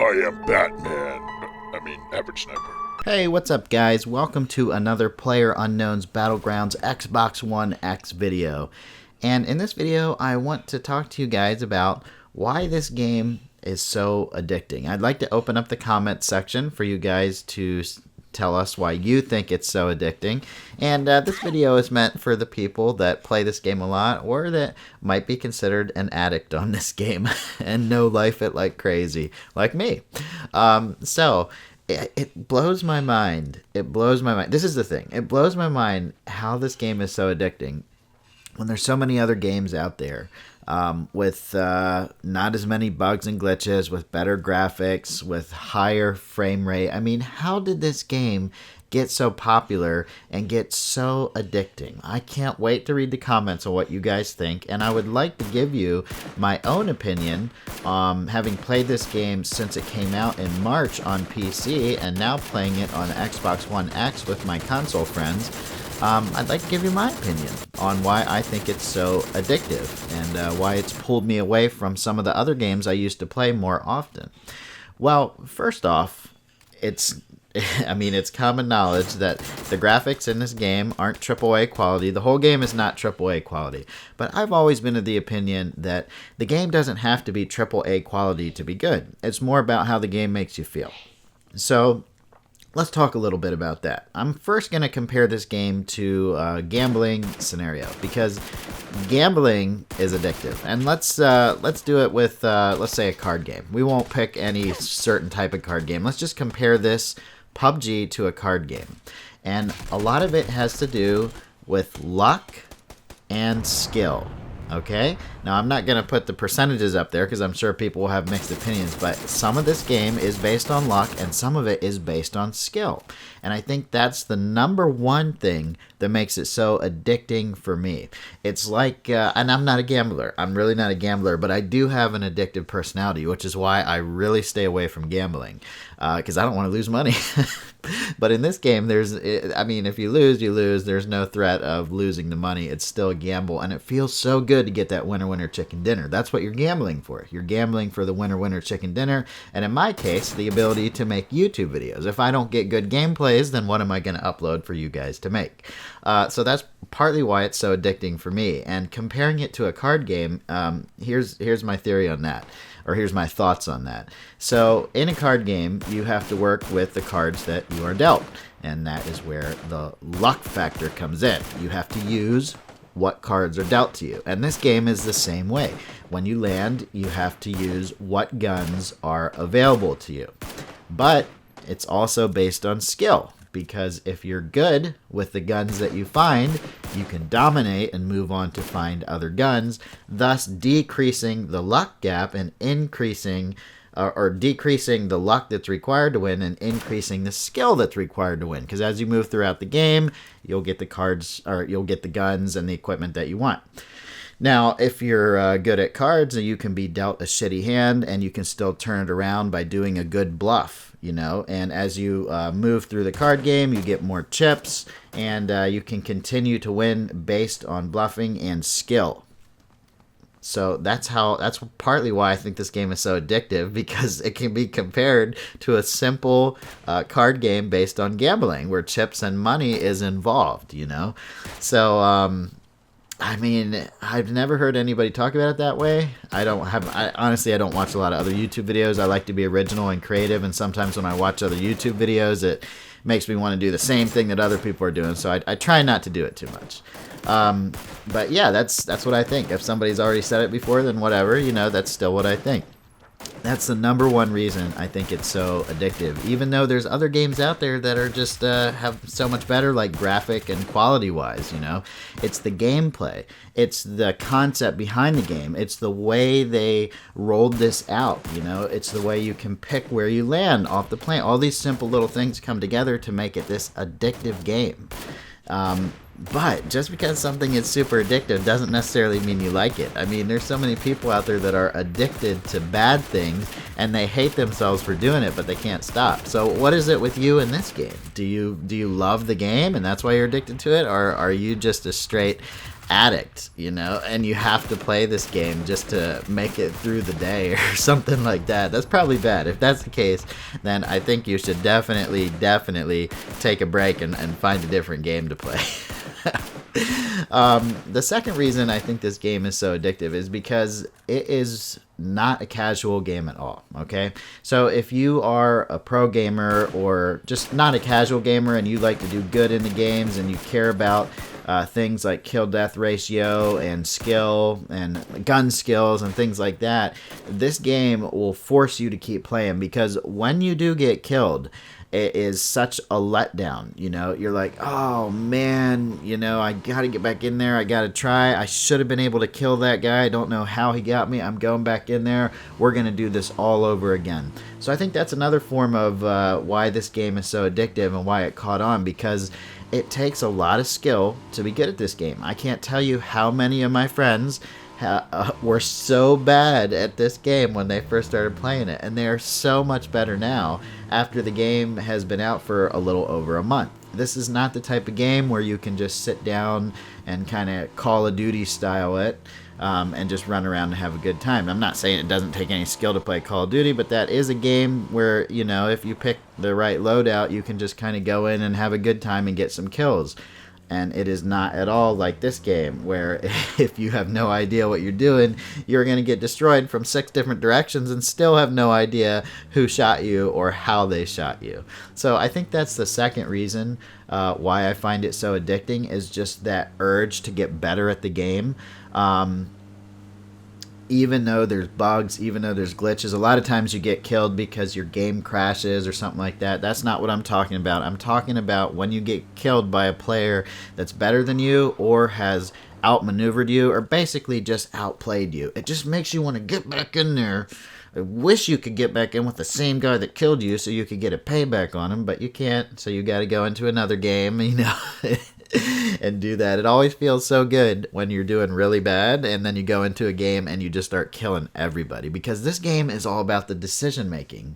I am Batman. Average Sniper. Hey, what's up guys? Welcome to another PlayerUnknown's Battlegrounds Xbox One X video. And in this video, I want to talk to you guys about why this game is so addicting. I'd like to open up the comment section for you guys to tell us why you think it's so addicting. And this video is meant for the people that play this game a lot or that might be considered an addict on this game and know life it like crazy, like me. It blows my mind. It blows my mind. This is the thing. It blows my mind how this game is so addicting when there's so many other games out there with not as many bugs and glitches, with better graphics, with higher frame rate. I mean, how did this game get so popular and get so addicting? I can't wait to read the comments on what you guys think, and I would like to give you my own opinion, having played this game since it came out in March on PC and now playing it on Xbox One X with my console friends. I'd like to give you my opinion on why I think it's so addictive and why it's pulled me away from some of the other games I used to play more often. Well, first off, it's common knowledge that the graphics in this game aren't AAA quality. The whole game is not AAA quality. But I've always been of the opinion that the game doesn't have to be AAA quality to be good. It's more about how the game makes you feel. So let's talk a little bit about that. I'm first going to compare this game to a gambling scenario because gambling is addictive. And let's do it with, let's say, a card game. We won't pick any certain type of card game. Let's just compare this PUBG to a card game. And a lot of it has to do with luck and skill. Okay? Now, I'm not going to put the percentages up there because I'm sure people will have mixed opinions, but some of this game is based on luck and some of it is based on skill. And I think that's the number one thing that makes it so addicting for me. It's like, and I'm not a gambler. I'm really not a gambler, but I do have an addictive personality, which is why I really stay away from gambling because I don't want to lose money. But in this game, if you lose, you lose. There's no threat of losing the money. It's still a gamble, and it feels so good to get that winner chicken dinner. That's what you're gambling for. You're gambling for the winner chicken dinner, and in my case, the ability to make YouTube videos. If I don't get good gameplays, then what am I going to upload for you guys to make? So that's partly why it's so addicting for me. And comparing it to a card game, here's my theory on that. Or here's my thoughts on that. So in a card game, you have to work with the cards that you are dealt. And that is where the luck factor comes in. You have to use what cards are dealt to you. And this game is the same way. When you land, you have to use what guns are available to you. But it's also based on skill. Because if you're good with the guns that you find, you can dominate and move on to find other guns, thus decreasing the luck gap and increasing or decreasing the luck that's required to win and increasing the skill that's required to win. Because as you move throughout the game, you'll get the cards or you'll get the guns and the equipment that you want. Now, if you're good at cards, you can be dealt a shitty hand and you can still turn it around by doing a good bluff, you know. And as you move through the card game, you get more chips and you can continue to win based on bluffing and skill. So that's partly why I think this game is so addictive, because it can be compared to a simple card game based on gambling where chips and money is involved, you know. So, I've never heard anybody talk about it that way. Honestly, I don't watch a lot of other YouTube videos. I like to be original and creative, and sometimes when I watch other YouTube videos, it makes me want to do the same thing that other people are doing, so I try not to do it too much. But yeah, that's what I think. If somebody's already said it before, then whatever, you know, that's still what I think. That's the number one reason I think it's so addictive, even though there's other games out there that are just have so much better, like graphic and quality wise, you know. It's the gameplay, it's the concept behind the game, it's the way they rolled this out, you know. It's the way you can pick where you land off the plane. All these simple little things come together to make it this addictive game. But just because something is super addictive doesn't necessarily mean you like it. I mean, there's so many people out there that are addicted to bad things and they hate themselves for doing it, but they can't stop. So what is it with you in this game? Do you love the game and that's why you're addicted to it? Or are you just a straight addict, you know, and you have to play this game just to make it through the day or something like that. That's probably bad. If that's the case, then I think you should definitely take a break and find a different game to play. The second reason I think this game is so addictive is because it is not a casual game at all, okay? So if you are a pro gamer or just not a casual gamer and you like to do good in the games and you care about things like kill-death ratio and skill and gun skills and things like that, this game will force you to keep playing, because when you do get killed, it is such a letdown. You know, you're like, oh man, you know, I gotta get back in there. I gotta try. I should have been able to kill that guy. I don't know how he got me. I'm going back in there. We're gonna do this all over again. So I think that's another form of why this game is so addictive and why it caught on, because it takes a lot of skill to be good at this game. I can't tell you how many of my friends were so bad at this game when they first started playing it, and they are so much better now after the game has been out for a little over a month. This is not the type of game where you can just sit down and kind of Call of Duty style it and just run around and have a good time. I'm not saying it doesn't take any skill to play Call of Duty, but that is a game where, you know, if you pick the right loadout, you can just kind of go in and have a good time and get some kills. And it is not at all like this game, where if you have no idea what you're doing, you're going to get destroyed from 6 different directions and still have no idea who shot you or how they shot you. So I think that's the second reason why I find it so addicting, is just that urge to get better at the game. Even though there's bugs, even though there's glitches, a lot of times you get killed because your game crashes or something like that. That's not what I'm talking about. I'm talking about when you get killed by a player that's better than you or has outmaneuvered you or basically just outplayed you. It just makes you want to get back in there. I wish you could get back in with the same guy that killed you so you could get a payback on him, but you can't, so you got to go into another game, you know. And do that. It always feels so good when you're doing really bad and then you go into a game and you just start killing everybody, because this game is all about the decision making,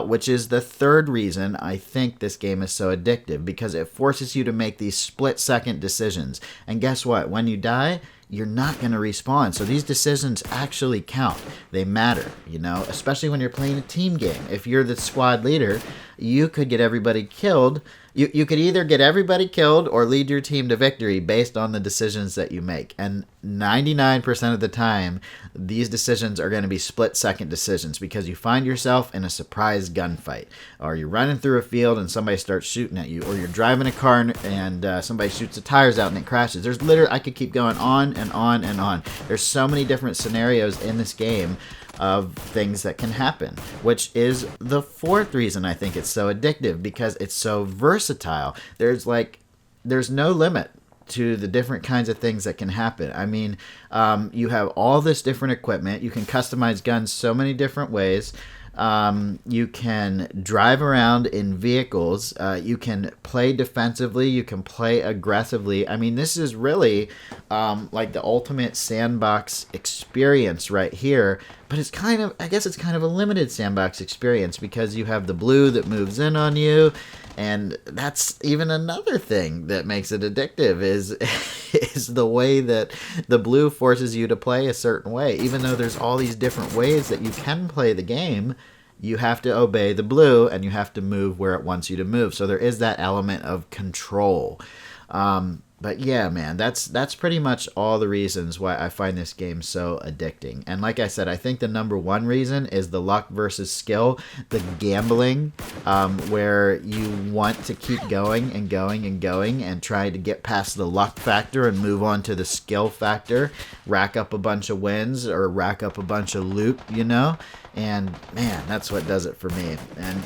which is the third reason I think this game is so addictive, because it forces you to make these split-second decisions. And guess what? When you die, you're not going to respawn. So these decisions actually count. They matter, you know, especially when you're playing a team game. If you're the squad leader, you could get everybody killed. You could either get everybody killed or lead your team to victory based on the decisions that you make. And 99% of the time, these decisions are going to be split-second decisions, because you find yourself in a surprise gunfight, or you're running through a field and somebody starts shooting at you, or you're driving a car and somebody shoots the tires out and it crashes. There's literally, I could keep going on and on and on. There's so many different scenarios in this game of things that can happen, which is the fourth reason I think it's so addictive, because it's so versatile. There's no limit to the different kinds of things that can happen. I mean, you have all this different equipment. You can customize guns so many different ways. You can drive around in vehicles. You can play defensively. You can play aggressively. I mean, this is really like the ultimate sandbox experience right here. But it's kind of, I guess it's kind of a limited sandbox experience, because you have the blue that moves in on you. And that's even another thing that makes it addictive, is the way that the blue forces you to play a certain way. Even though there's all these different ways that you can play the game, you have to obey the blue and you have to move where it wants you to move. So there is that element of control. But yeah, man, that's pretty much all the reasons why I find this game so addicting. And like I said, I think the number one reason is the luck versus skill, the gambling, where you want to keep going and going and going and try to get past the luck factor and move on to the skill factor, rack up a bunch of wins or rack up a bunch of loot, you know? And man, that's what does it for me. And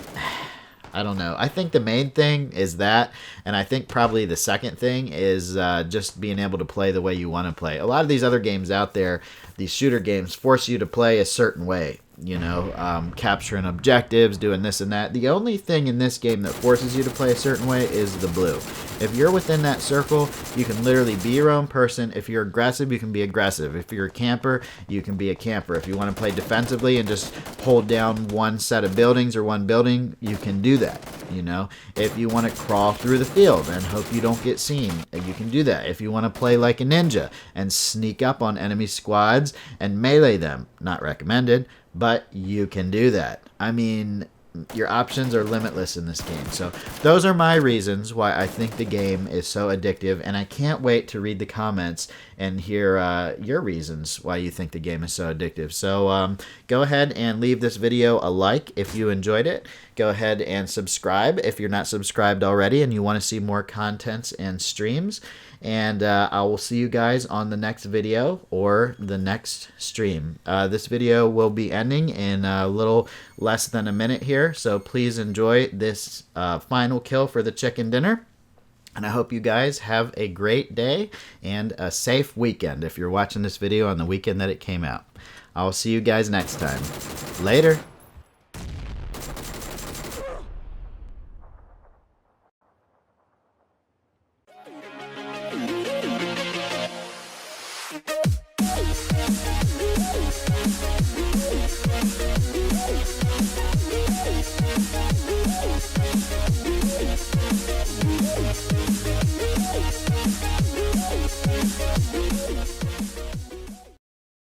I don't know. I think the main thing is that, and I think probably the second thing is just being able to play the way you want to play. A lot of these other games out there, these shooter games, force you to play a certain way. You know, capturing objectives, doing this and that. The only thing in this game that forces you to play a certain way is the blue. If you're within that circle, you can literally be your own person. If you're aggressive, you can be aggressive. If you're a camper, you can be a camper. If you want to play defensively and just hold down one set of buildings or one building, you can do that. You know, if you want to crawl through the field and hope you don't get seen, you can do that. If you want to play like a ninja and sneak up on enemy squads and melee them, not recommended, but you can do that. I mean, your options are limitless in this game. So those are my reasons why I think the game is so addictive, and I can't wait to read the comments and hear your reasons why you think the game is so addictive. So go ahead and leave this video a like if you enjoyed it. Go ahead and subscribe if you're not subscribed already and you want to see more contents and streams. And I will see you guys on the next video or the next stream. This video will be ending in a little less than a minute here, so please enjoy this final kill for the chicken dinner. And I hope you guys have a great day and a safe weekend if you're watching this video on the weekend that it came out. I will see you guys next time. Later.